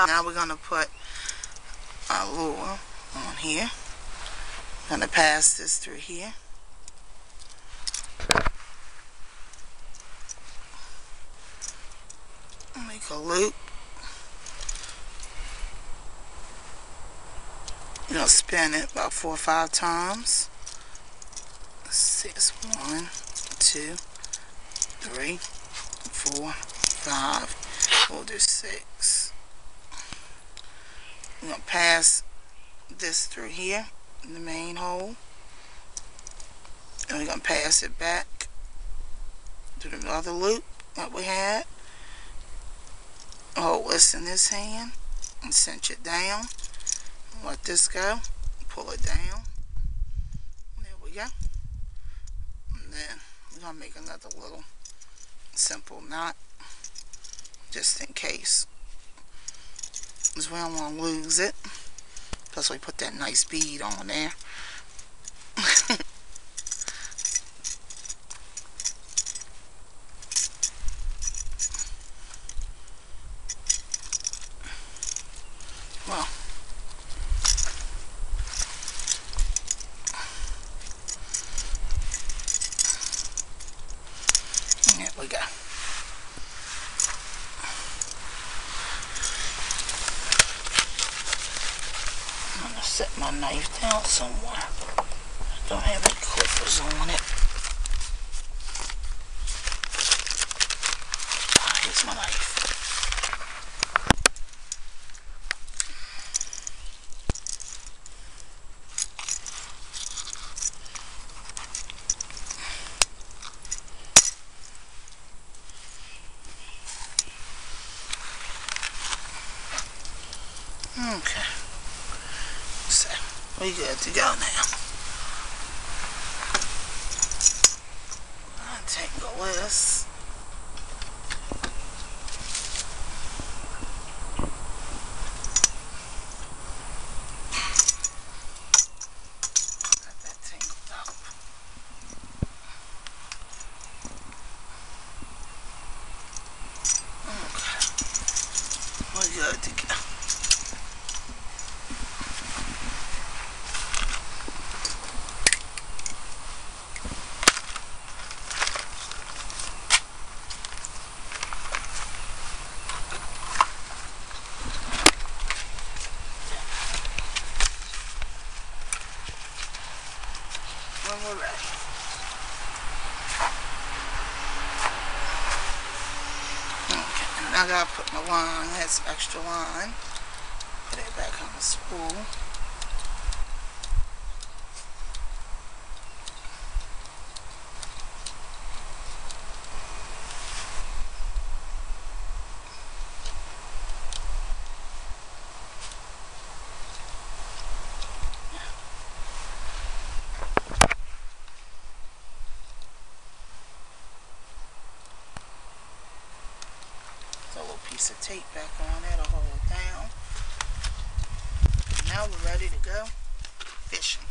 Now we're going to put our lure on here. I'm going to pass this through here. Make a loop. You're going to spin it about 4 or 5 times. Let's see, it's 1, 2, 3, 4, 5. We'll do 6. We're going to pass this through here in the main hole. And we're going to pass it back to the other loop that we had. Hold this in this hand and cinch it down. Let this go. Pull it down. There we go. And then we're going to make another little simple knot just in case, because we don't want to lose it. Plus we put that nice bead on there. Well, there we go. I'm going to set my knife down somewhere. I don't have any clippers on it. Here's my knife. Okay, so we good to go now. Untangle this. Got that tangled up. Okay, we good to go. When we're ready. Okay, and I gotta put my line, that's extra line. Put it back on the spool. A little piece of tape back on there to hold it down. Now we're ready to go fishing.